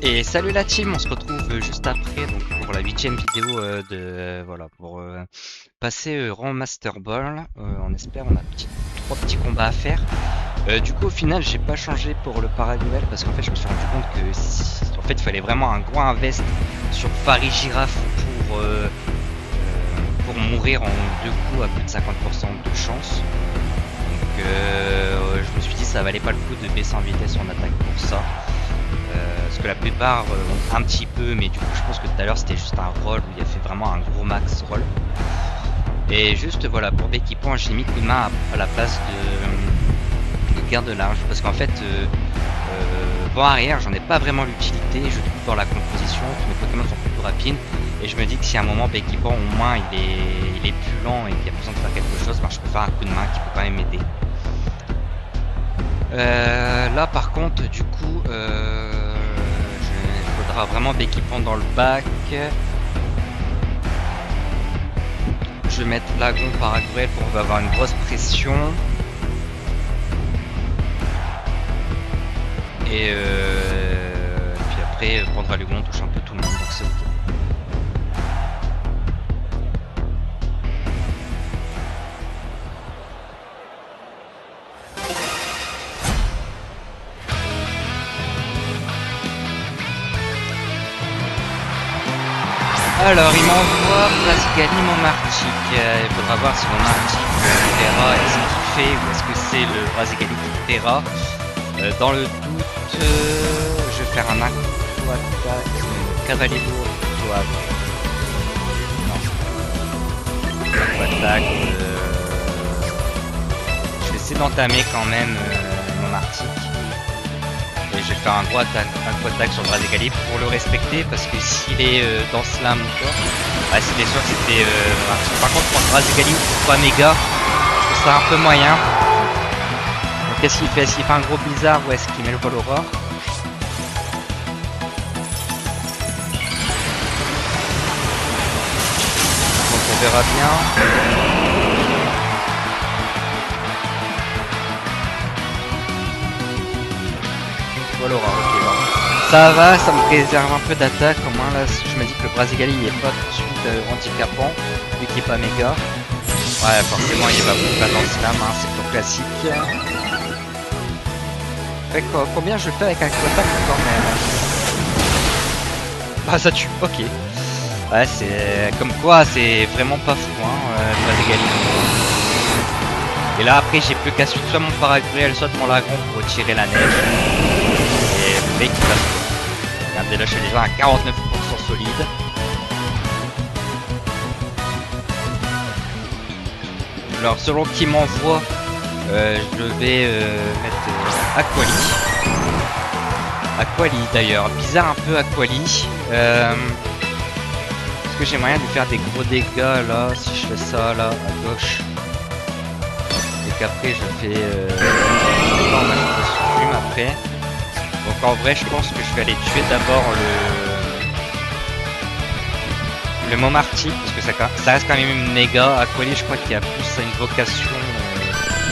Et salut la team, on se retrouve juste après donc pour la 8ème vidéo voilà pour passer rang Master Ball. On espère, on a trois petits combats à faire. Du coup au final j'ai pas changé pour le paraduel parce qu'en fait je me suis rendu compte que en fait il fallait vraiment un gros invest sur Farid Giraffe pour mourir en deux coups à plus de 50% de chance. Donc je me suis dit ça valait pas le coup de baisser en vitesse en attaque pour ça. Parce que la plupart ont un petit peu, mais du coup je pense que tout à l'heure c'était juste un roll où il a fait vraiment un gros max roll. Et juste voilà, pour d'équipement j'ai mis coup de main à la place de garde large, parce qu'en fait vent arrière j'en ai pas vraiment l'utilité, je trouve dans la composition que mes Pokémon sont plutôt rapides, et je me dis que si à un moment d'équipement au moins il est plus lent et qu'il y a besoin de faire quelque chose, ben, je peux faire un coup de main qui peut quand même m'aider. Là par contre du coup il faudra vraiment d'équipement dans le bac. Je vais mettre Lagon par Agruel pour avoir une grosse pression. Et puis après prendre Lugon, on touche un peu tout le monde, donc c'est ok. Alors il m'envoie Brasigali Monarchique. Il faudra voir si Monarchique Terra est-ce qu'il fait ou est-ce que c'est le Brasigali qui Terra. Dans le doute, je vais faire un aqua-attaque Cavalier toi. Non. Aqua-attaque. Je vais essayer d'entamer quand même Monarchique. Et je vais faire un gros aqua-attaque sur le Brasigali pour le respecter, parce que s'il est dans Slam ou quoi, bah, c'était sûr que c'était par contre pour le Brasigali ou pas méga, je trouve ça un peu moyen. Donc qu'est-ce qu'il fait? Est-ce qu'il fait un gros blizzard ou est-ce qu'il met le vol aurore? Donc on verra bien. Voilà, ok, bon. Ça va, ça me préserve un peu d'attaque. Au moins là, je me dis que le Brasigali il est pas tout de suite handicapant, vu qu'il est pas méga. Ouais, forcément il va pas dans le slam, hein, c'est plutôt classique. Fait combien je fais avec un attaque quand même? Ah, ça tue, ok. Ouais, c'est comme quoi, c'est vraiment pas fou, hein, le Brasigali. Et là après, j'ai plus qu'à suivre soit mon Paragruel, soit mon Lagon pour retirer la neige. Et le mec il passe. Regardez là, je suis déjà à 49% solide. Alors selon qui m'envoie, je vais mettre Aquali. Aquali d'ailleurs, bizarre un peu Aquali. Est-ce que j'ai moyen de faire des gros dégâts là, si je fais ça là, à gauche? Et qu'après je fais en costume après. Donc en vrai je pense que je vais aller tuer d'abord le Momarty, parce que ça reste quand même une méga. Aquali je crois qu'il y a plus une vocation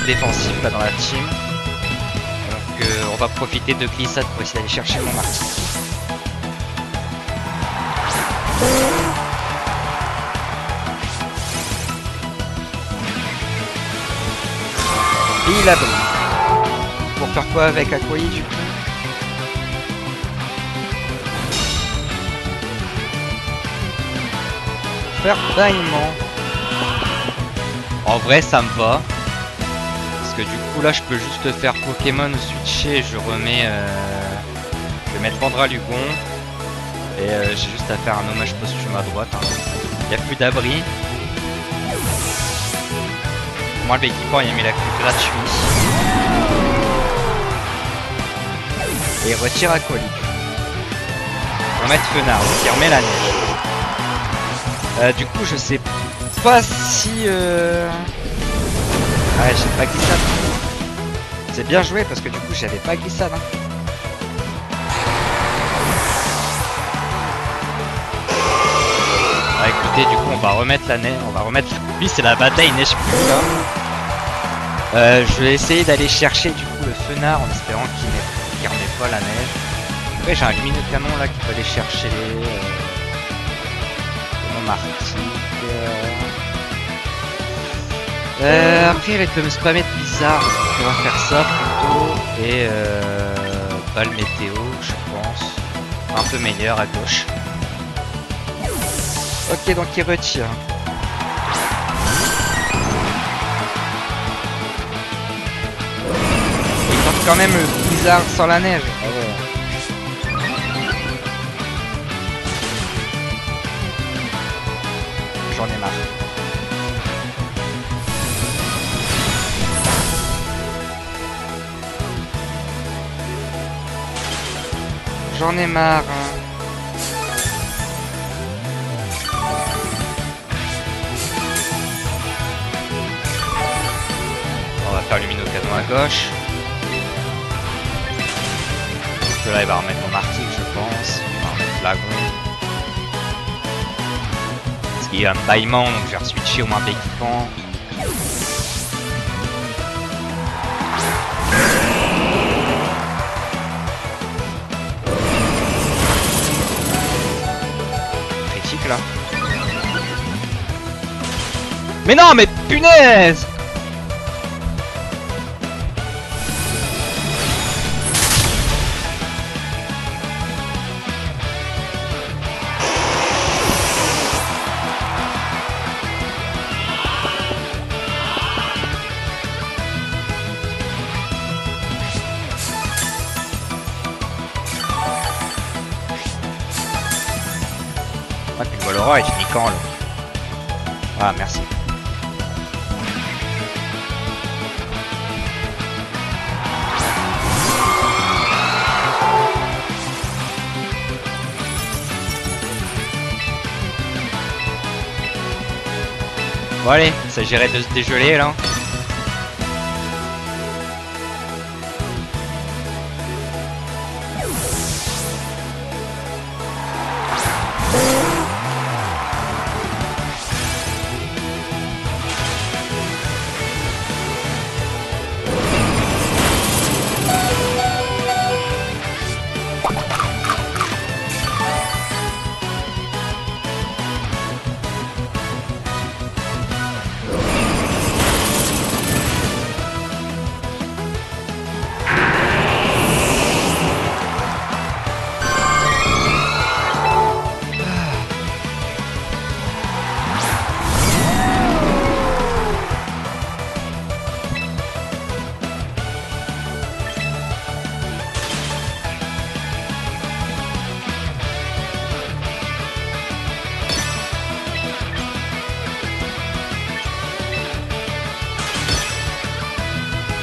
défensive là dans la team. Donc on va profiter de glissade pour essayer d'aller chercher le Momarty. Et il a brisé. Pour faire quoi avec Aquali du coup? Faire bâillement. En vrai ça me va. Parce que du coup là je peux juste faire Pokémon switcher et je remets je vais mettre Vandra Lugon. Et j'ai juste à faire un hommage posthume à droite. Hein. Il n'y a plus d'abri. Moi l'équipement il a mis la clé gratuit. Et il retire Aquali. On va mettre Fenard, donc il remet la neige. Du coup je sais pas si ouais, j'ai pas glissade. C'est bien joué parce que du coup j'avais pas glissade. Hein. Ah, écoutez, du coup on va remettre la neige, on va remettre. Lui c'est la bataille neige plus là. Je vais essayer d'aller chercher du coup le Fenard en espérant qu'il remet pas la neige. Ouais, j'ai un lumineux canon là qui peut aller chercher mon arctique. Après, elle peut me spammer de bizarre. On va faire ça plutôt. Et balle météo, je pense. Un peu meilleur à gauche. Ok, donc il retire. Il tente quand même le blizzard sans la neige. Ah ouais. J'en ai marre. J'en ai marre. On va faire lumino canon à gauche. Parce que là il va remettre mon article je pense. Il va remettre l'agon. Parce qu'il y a un bâillement donc je vais re-switcher au moins d'équipement. Critique là. Mais non mais punaise! Ah, puis le Valora il finit quand là? Ah merci. Bon allez, il s'agirait de se dégeler là.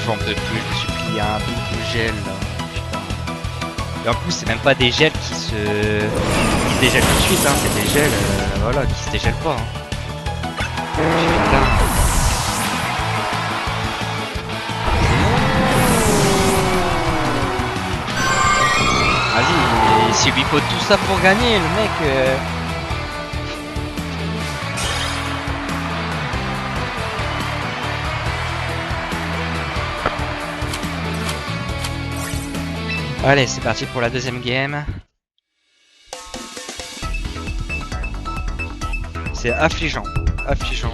J'en peux plus, je me suis pris un double gel là. Putain. Et en plus c'est même pas des gels qui se dégèlent tout de suite, hein. C'est des gels voilà, qui se dégèlent pas. Hein. Putain. Vas-y, s'il lui faut tout ça pour gagner, le mec. Allez, c'est parti pour la deuxième game. C'est affligeant, affligeant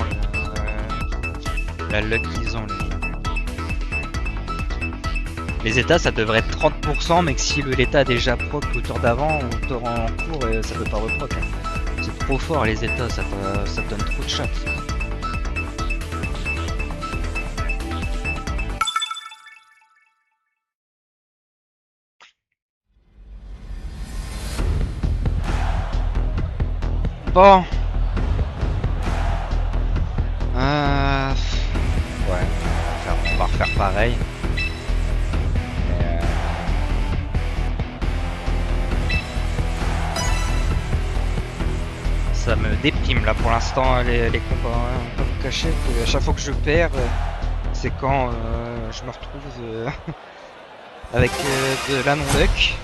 la luck qu'ils ont. Les états ça devrait être 30%, mais que si l'état a déjà proc au tour d'avant ou au tour en cours, ça peut pas reproc. Hein. C'est trop fort les états, ça te donne trop de shots. Bon. Ouais, on va refaire pareil. Ça me déprime là pour l'instant les combats. Hein. Pas vous cacher que à chaque fois que je perds, c'est quand je me retrouve avec de la non-luck.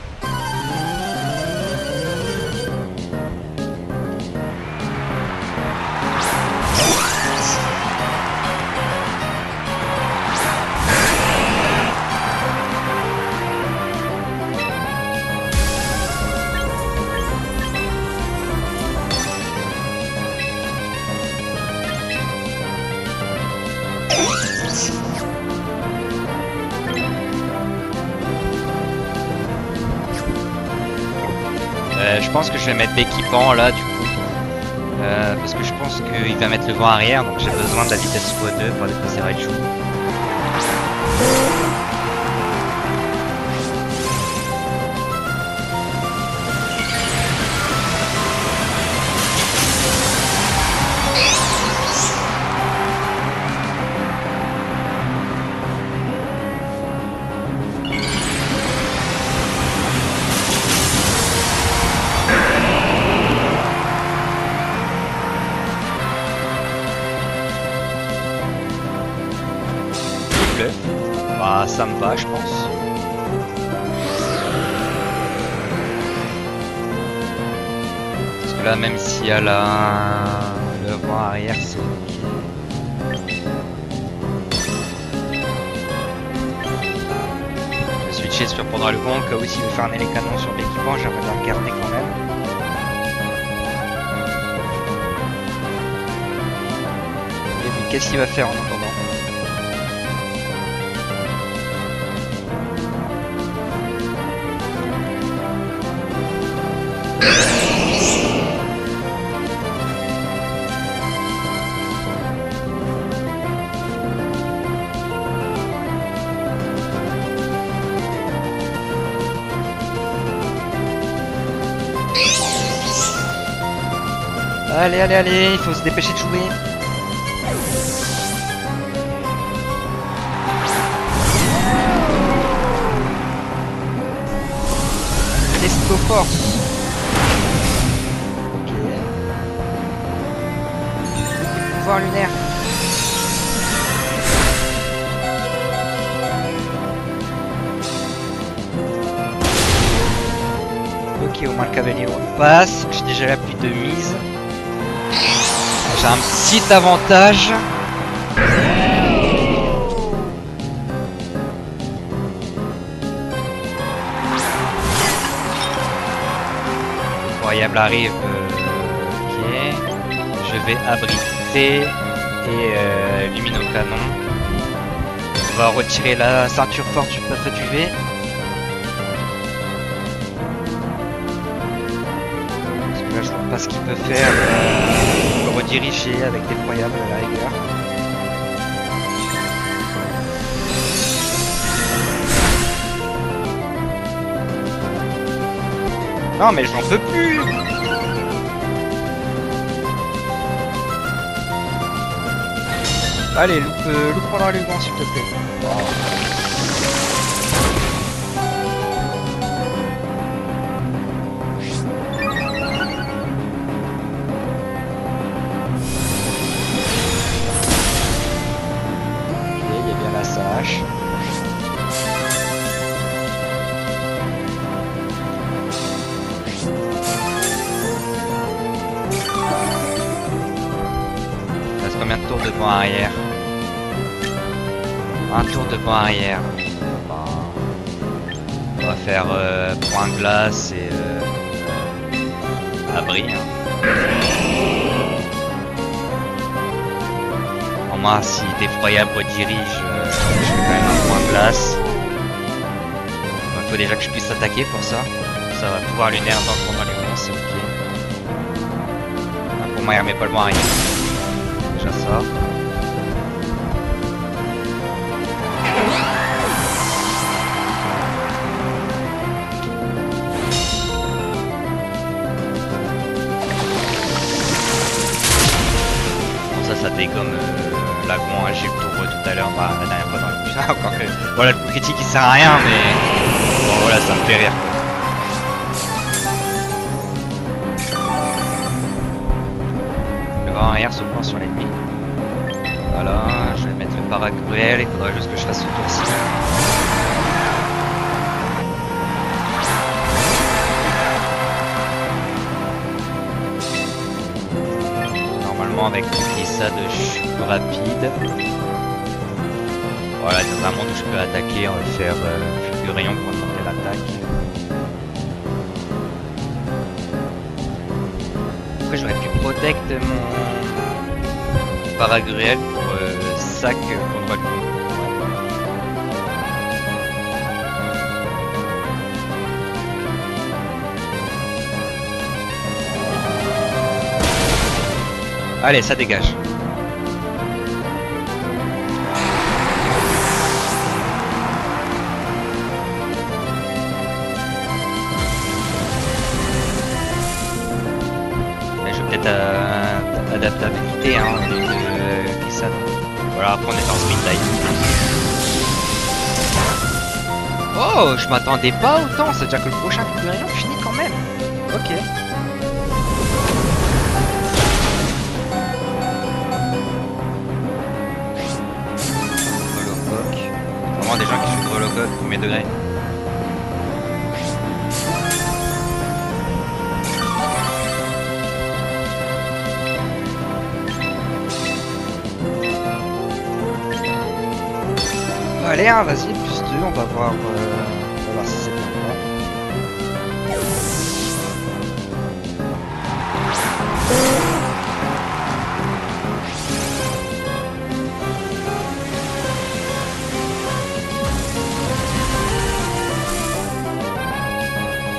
Je pense que je vais mettre l'équipement là du coup. Parce que je pense qu'il va mettre le vent arrière, donc j'ai besoin de la vitesse x2 pour dépasser Raichu. Bah ça me va je pense. Parce que là même s'il y a le vent arrière c'est ok. Je vais switcher sur pendant le vent, au cas où s'il veut fermer les canons sur l'équipement, j'aimerais bien le garder quand même. Et puis qu'est-ce qu'il va faire en attendant? Allez, allez, allez, il faut se dépêcher de jouer. Testo Force. Ok. Pouvoir lunaire. Ok, au moins le cavalier passe. J'ai déjà la pluie de mise. J'ai un petit avantage. Incroyable arrive. Ok. Je vais abriter et luminocanon. On va retirer la ceinture forte du passe du V. Parce que là je vois pas ce qu'il peut faire. Rediriger avec l'effroyable à la rigueur. Non mais j'en peux plus. Allez, loupe pendant les vents s'il te plaît. Combien de tours de vent arrière? Un tour de vent arrière. On va faire point glace et abri. Hein. En moins si l'effroyable redirige, je fais quand même un point glace. Il faut déjà que je puisse attaquer pour ça. Ça va pouvoir lunaire dans le combat du vent, c'est ok. Pour moi il remet pas le vent arrière. Déjà ça. Bon, ça dégomme l'agon agile pour tout à l'heure, bah, la dernière fois dans le plus. Encore que voilà, le coup critique il sert à rien, mais bon voilà, ça me fait rire. Le vent arrière se prend sur l'ennemi. Voilà, je vais mettre le paracruel, il faudra juste que je fasse ce tour-ci. Normalement avec une glissade je suis plus rapide. Voilà, dans un monde où je peux attaquer, on va faire Fulgurion pour tenter l'attaque. Après j'aurais pu protect mon paragruel pour sac contre le coup. Allez, ça dégage. Mais je vais peut-être adaptabilité hein, de glissade. Voilà, après on est en sprint time. Oh, je m'attendais pas autant, c'est-à-dire que le prochain Valkyrian finit quand même. Ok. Holocoque. Vraiment des gens qui suivent Holocoque, premier degré. Allez, hein, vas-y, plus 2, on va voir si c'est bien ou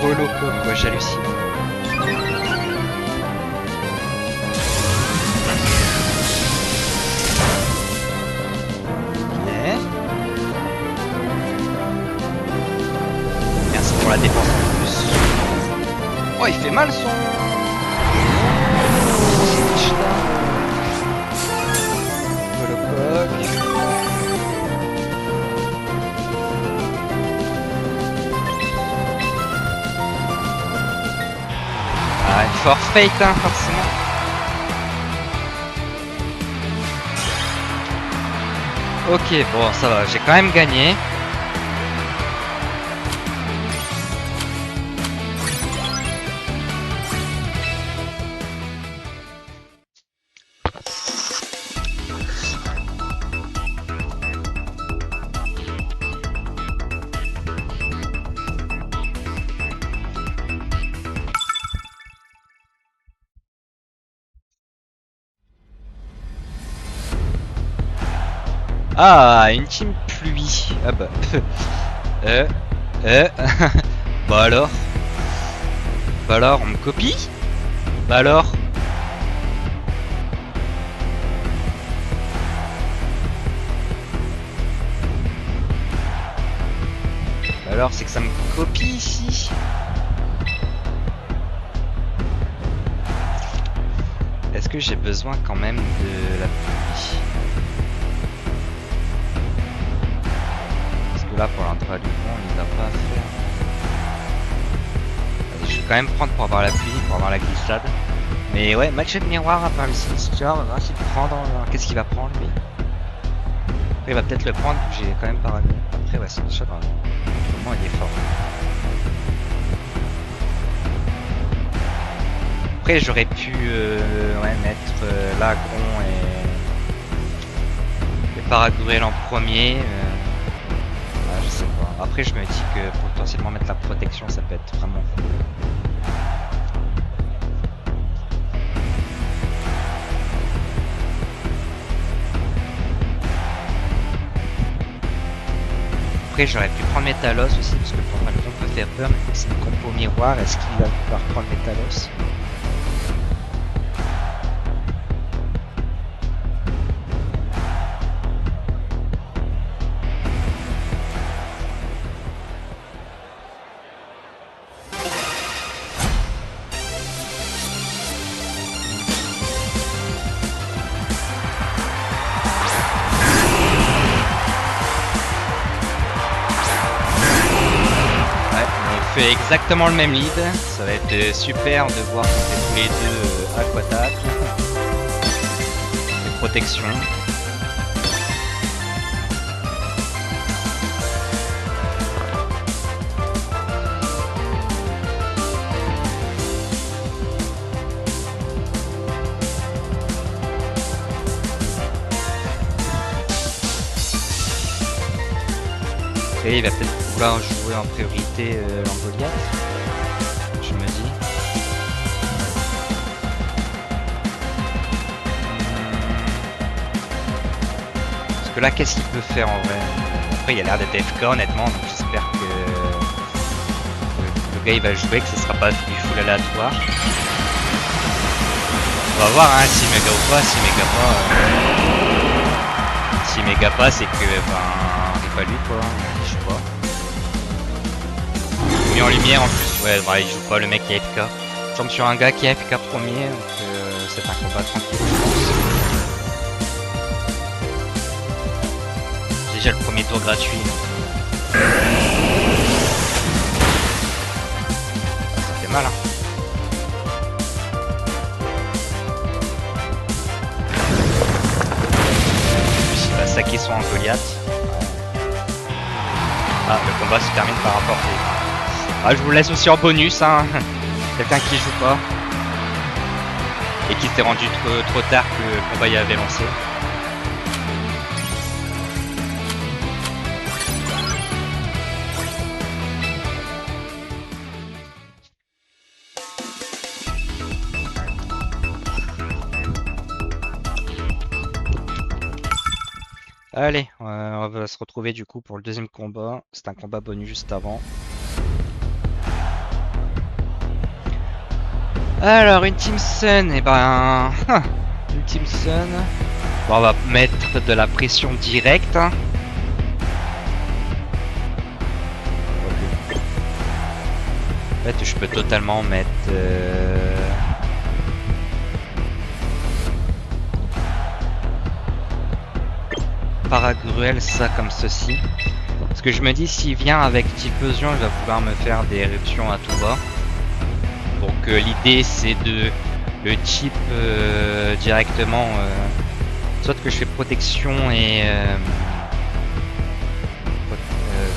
pas. Holocoque, ouais, j'hallucine. Pour la défense en plus. Oh, il fait mal son. Holocoque. Ah, forfait hein, forcément. Ok, bon, ça va, j'ai quand même gagné. Ah, une team pluie. Ah bah. euh. Bah alors. Bah alors, on me copie. Bah alors. Bah alors, c'est que ça me copie ici. Est-ce que j'ai besoin quand même de la pluie? Là pour l'intérêt du vent il va pas faire. Allez, je vais quand même prendre pour avoir la pluie, pour avoir la glissade. Mais ouais, match de miroir à part le Sinister, on va voir s'il prend dans. Qu'est-ce qu'il va prendre lui? Après il va peut-être le prendre, j'ai quand même pas ramené. Après ouais, c'est le shot, moment il est fort. Après j'aurais pu ouais, mettre l'agron et Paragruel en premier. Je sais pas. Après je me dis que potentiellement mettre la protection ça peut être vraiment cool. Après j'aurais pu prendre Métalos aussi parce que le Pantalon peut faire peur, mais c'est une compo miroir, est-ce qu'il va pouvoir prendre Métalos? Fait exactement le même lead, ça va être super de voir qu'on fait tous les deux aquatac, et protection. Après il va peut-être vouloir jouer en priorité l'Angoliath, je me dis. Parce que là, qu'est-ce qu'il peut faire en vrai? Après, il a l'air d'être FK honnêtement, donc j'espère que le gars il va jouer, que ce sera pas du full aléatoire. On va voir hein, si méga ou pas, si méga pas c'est que ben c'est pas lui quoi, je sais pas. Mis en lumière en plus, ouais bah, il joue pas le mec qui est AFK. Je tombe sur un gars qui est AFK premier, donc c'est un combat tranquille je pense. Déjà le premier tour gratuit. Ça fait mal hein. Il va saquer son Goliath. Ah, le combat se termine par un porté. Ah, je vous laisse aussi en bonus, hein. Quelqu'un qui joue pas. Et qui s'est rendu trop tard que le combat y avait lancé. Allez, on va se retrouver du coup pour le deuxième combat. C'est un combat bonus juste avant. Alors, une Team Sun, et ben... une Team Sun... Bon, on va mettre de la pression directe. Hein. En fait, je peux totalement mettre... Paragruel, ça comme ceci. Parce que je me dis, s'il vient avec Typhlosion, il va pouvoir me faire des éruptions à tout va. Donc l'idée c'est de le type directement, soit que je fais protection et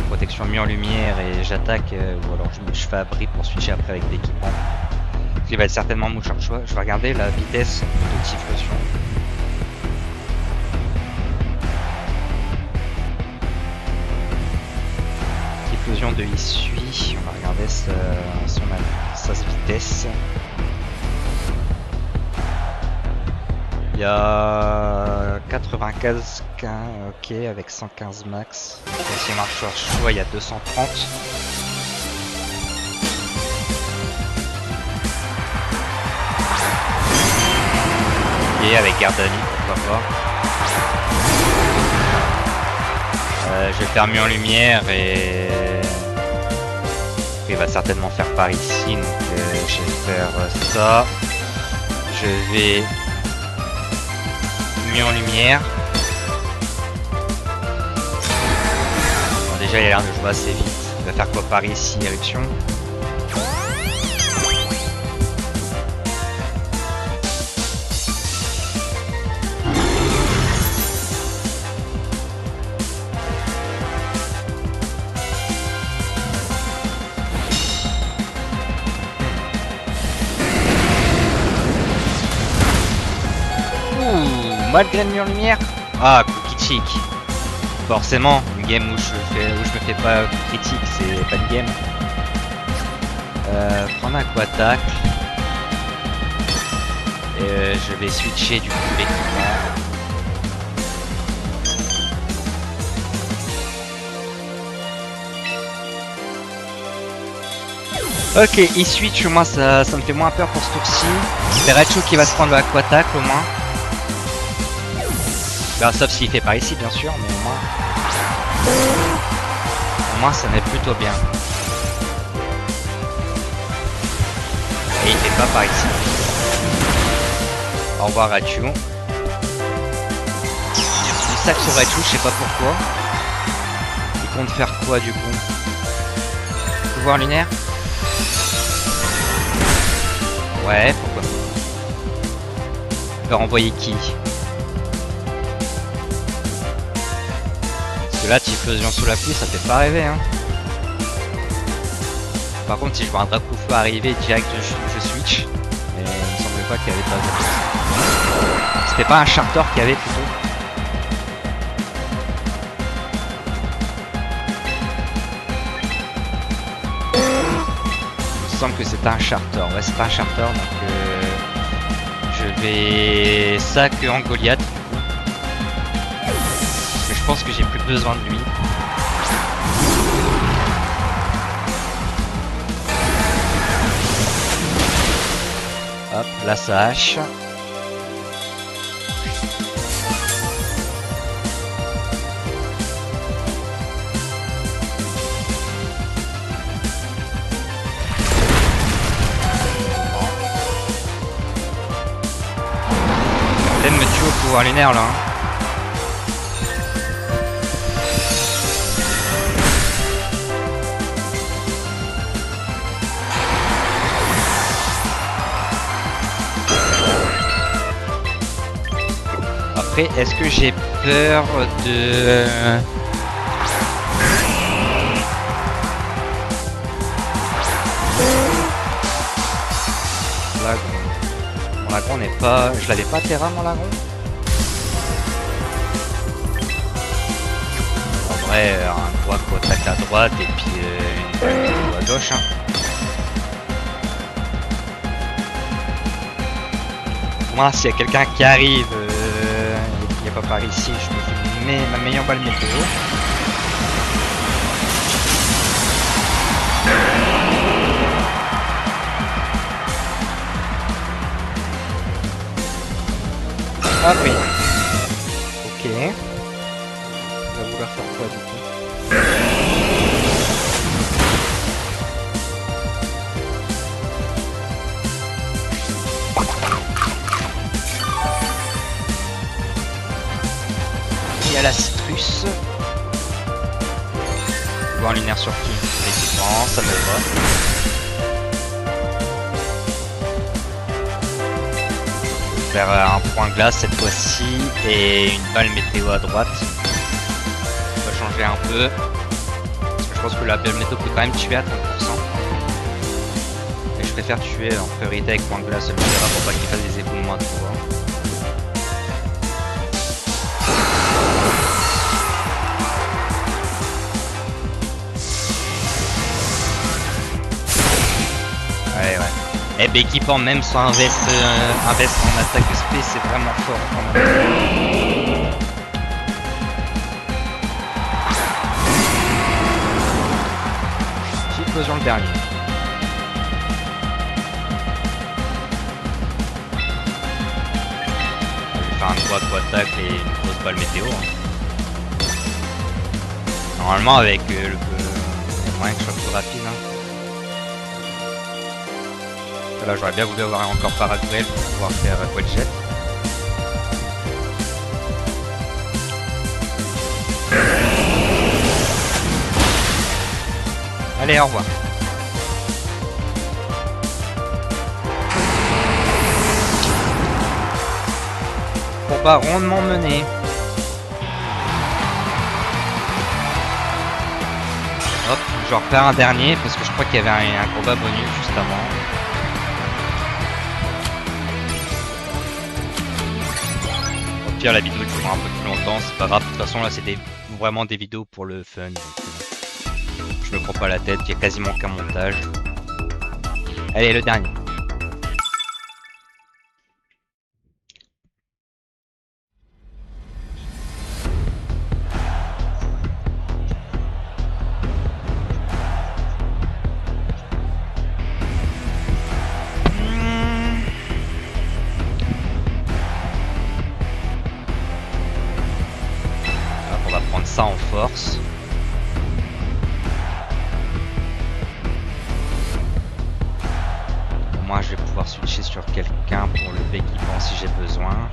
protection mis en lumière et j'attaque, ou alors je fais abri pour switcher après avec l'équipement. Il va être certainement mon choix. Je vais regarder la vitesse de Typhlosion. Typhlosion de Issui, on va regarder sa vitesse. Il y a 95 k, ok, avec 115 max. Et si on marche sur choix, il y a 230. Et avec Gardani, pourquoi pas. Je vais faire mieux en lumière et il va certainement faire par ici, donc je vais faire ça. Je vais mieux en lumière. Bon, déjà il a l'air de jouer assez vite. Il va faire quoi par ici, éruption. Malgré le mur lumière. Ah, coup critique. Forcément, une game où je me fais pas coup critique, c'est pas une game. Prendre un quattack. Je vais switcher du coup l'équipement. Ok, il switch, moi ça me fait moins peur pour ce tour-ci. C'est Raichu qui va se prendre le quattack au moins. Ben, sauf s'il fait par ici bien sûr, mais au moins ça m'aide plutôt bien. Et il fait pas par ici. Au revoir Raichu. Du sac sur Raichu, je sais pas pourquoi. Il compte faire quoi du coup? Pouvoir lunaire? Ouais, pourquoi pas. Il va renvoyer qui? Là, Typhlosion sous la pluie, ça fait pas rêver hein. Par contre, si je vois un Dracofeu arriver direct, je switch. Mais il me semblait pas qu'il y avait pas de... C'était pas un Charter qu'il y avait plutôt. Il me semble que c'était un Charter. Ouais, c'est un Charter, donc je vais sac en Goliath. Je pense que j'ai plus besoin de lui. Hop, là ça hache. pouvoir lunaire là. Hein. Après, est-ce que j'ai peur de... Mon lagon n'est pas... Je l'avais pas terra mon lagon. En vrai, un doigt qu'on attaque à droite et puis une balle à gauche. Hein. Pour moi, s'il y a quelqu'un qui arrive et qui n'est pas par ici, je me fais ma meilleure balle météo. Ah oui. Ok. Il va vouloir faire quoi du coup? Il y a la citrus. Voir lunaire sur qui? L'équipement, ça me va. Faire un point glace cette fois-ci et une balle météo à droite. On va changer un peu. Parce que je pense que la balle météo peut quand même tuer à 30%. Et je préfère tuer en priorité avec point glace le Mira pour pas qu'il fasse des éboulements à trop. Ouais. Et équipant même sans un veste en attaque SP, c'est vraiment fort quand même. Petite explosion le dernier. Je vais faire un doigt attaque et une grosse balle météo. Hein. Normalement avec le moyen que je sois plus rapide. Hein. Là j'aurais bien voulu avoir encore Paragruel pour pouvoir faire Quetjet. Allez, au revoir. Combat rondement mené. Hop, je vais refaire un dernier parce que je crois qu'il y avait un combat bonus juste avant. La vidéo durera un peu plus longtemps, c'est pas grave, de toute façon là c'est vraiment des vidéos pour le fun, donc je me prends pas la tête, il y a quasiment qu'un montage. Allez, le dernier. Ça en force. Moi je vais pouvoir switcher sur quelqu'un pour le équipement si j'ai besoin.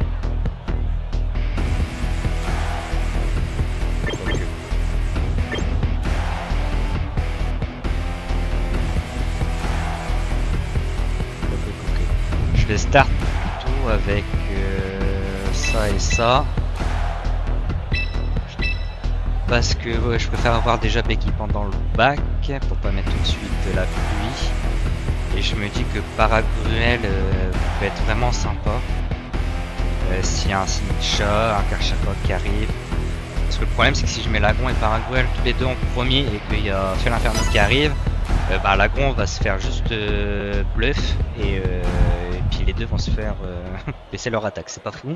Je vais start plutôt avec ça et ça. Parce que ouais, je préfère avoir déjà équipement dans le bac pour pas mettre tout de suite de la pluie. Et je me dis que Paragruel peut être vraiment sympa. S'il y a un Sincha, un Karchakok qui arrive. Parce que le problème c'est que si je mets Lagon et Paragruel tous les deux en premier et qu'il y a Ciel Inferno qui arrive, bah Lagon va se faire juste bluff et puis les deux vont se faire baisser leur attaque. C'est pas fou.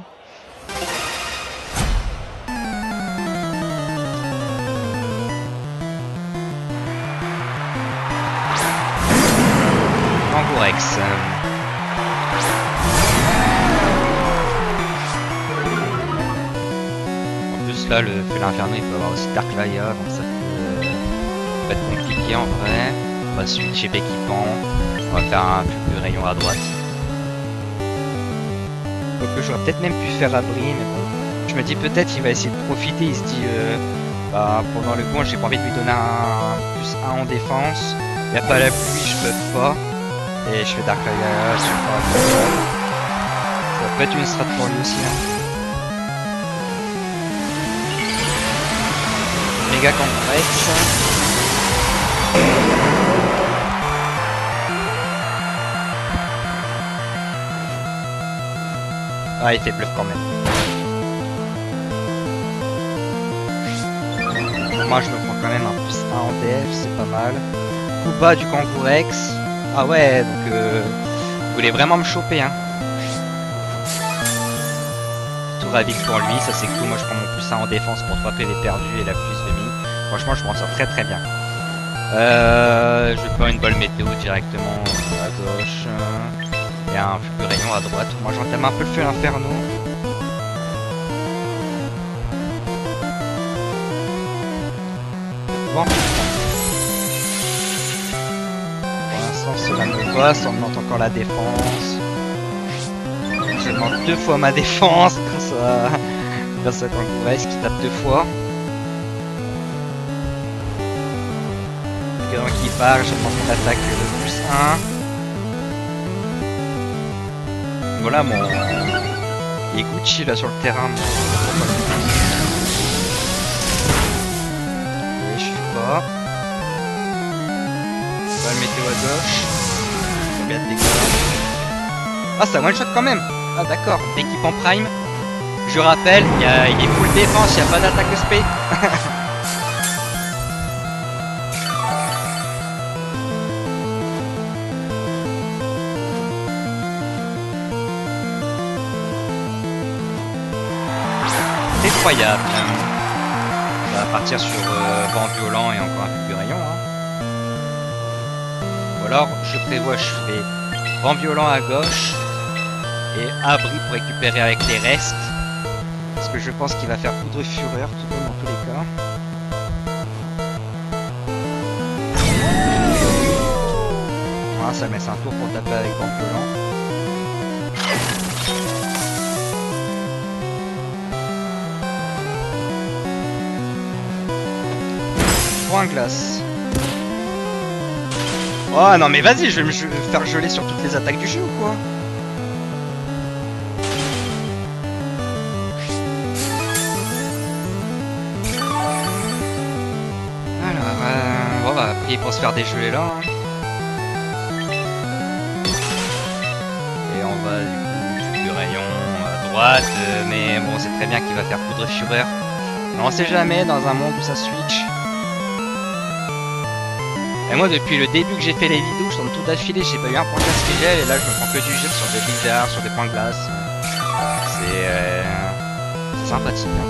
Angourex. En plus là le feu l'inferno il peut avoir aussi Dark Laia donc ça peut être compliqué en vrai. On va switcher équipement, on va faire un plus de rayon à droite. quoique j'aurais peut-être même pu faire abri, mais bon. Je me dis peut-être il va essayer de profiter, il se dit bah, pendant le coin j'ai pas envie de lui donner un +1 en défense. Il n'y a pas la pluie, je peux pas. Et je fais Dark Layer sur ça peut être une strat pour lui aussi. Hein. Méga complexe. Ah, il fait bluff quand même. Moi, je me prends quand même un +1 en DF, c'est pas mal. Coup bas du Kangourex. Ah ouais, donc il voulait vraiment me choper. Hein. Tour à vide pour lui, ça c'est cool. Moi, je prends mon +1 en défense pour 3 PV perdus et la +demi. Franchement, je m'en sors très très bien. Je vais faire une balle météo directement à gauche. Et un rayon à droite. Moi j'entame un peu le feu l'inferno. Bon. Pour l'instant cela me passe, on demande encore la défense. Je demande 2 fois ma défense grâce à Kangourex qui tape 2 fois. Le gars qui part, je prends mon attaque de +1. Voilà mon... Il est Gucci là sur le terrain. Et je suis pas. On va le météo à gauche. Combien de dégâts? Ah ça one shot quand même. Ah d'accord, l'équipe en prime. Je rappelle, il est full défense, il n'y a pas d'attaque de spé. Incroyable. On va partir sur vent violent et encore un peu de rayon. Hein. Ou alors je prévois, je fais vent violent à gauche et abri pour récupérer avec les restes. Parce que je pense qu'il va faire poudre fureur tout de même dans tous les cas. Voilà, ça me laisse un tour pour taper avec vent violent. Point glace. Oh non mais vas-y, je vais me faire geler sur toutes les attaques du jeu ou quoi? Alors, on va prier pour se faire dégeler là. Hein. Et on va du rayon à droite, mais bon c'est très bien qu'il va faire poudre fureur. Mais on sait jamais dans un monde où ça switch. Et moi depuis le début que j'ai fait les vidéos, je tourne tout d'affilée, j'ai pas eu un point de glace qui gèle et là je me prends que du gel sur des blizzards, sur des points de glace. C'est sympathique. Hein.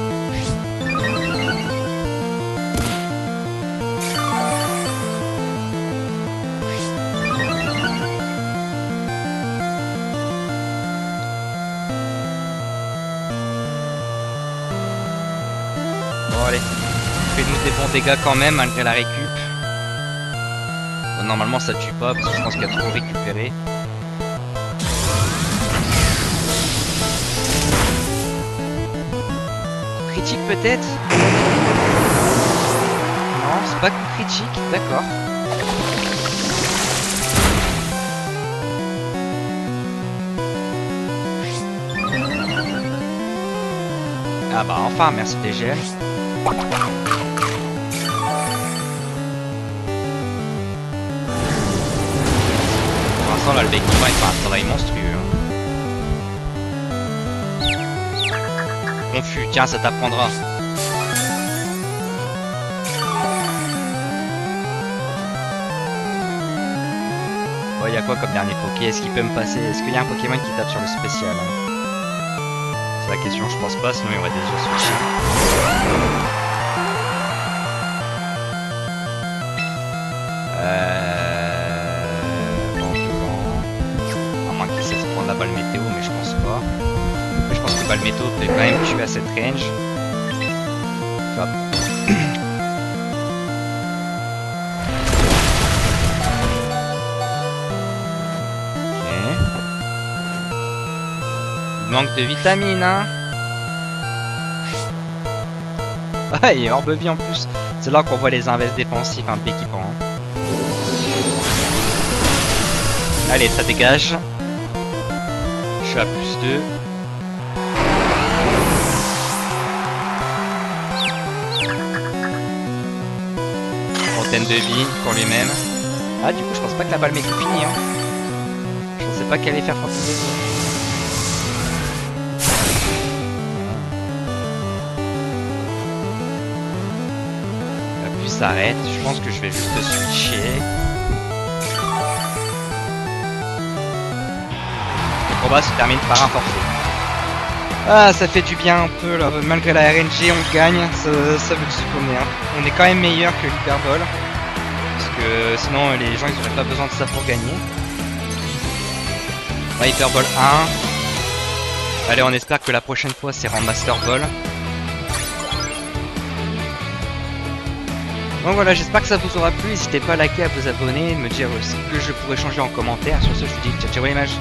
Bon allez, fais-nous des bons dégâts quand même malgré la récup. Normalement ça tue pas parce que je pense qu'il a trop récupéré. Critique peut-être? Non, c'est pas coup critique, d'accord. Ah bah enfin, merci DGM. Là le Bekima il fait un travail monstrueux. Confus, tiens ça t'apprendra. Bon, y a quoi comme dernier Poké? Est-ce qu'il peut me passer? Est-ce qu'il y a un Pokémon qui tape sur le spécial? C'est la question, je pense pas, sinon il y aurait déjà switché. La balle météo, mais je pense pas. Mais je pense que balle météo peut quand même tuer à cette range. Hop. Ok. Manque de vitamines, hein. Ah, et orbe vie en plus. C'est là qu'on voit les invests défensifs de l'équipement. Hein. Allez, ça dégage. Je suis à +2. Trentaine de vie pour lui-même. Ah, du coup, je pense pas que la balle m'ait tout fini. Hein. Je pensais pas qu'elle allait faire 30 de vie. S'arrête, je pense que je vais juste switcher. Le combat se termine par un forfait. Ah, ça fait du bien un peu là, malgré la RNG on gagne, ça veut dire qu'on est, on est quand même meilleur que l'Hyperball. Parce que sinon les gens ils auraient pas besoin de ça pour gagner. Ouais, Hyperball 1. Allez, on espère que la prochaine fois c'est en Master Ball. Donc voilà, j'espère que ça vous aura plu, n'hésitez pas à liker, à vous abonner, me dire ce que je pourrais changer en commentaire. Sur ce, je vous dis ciao ciao les mages.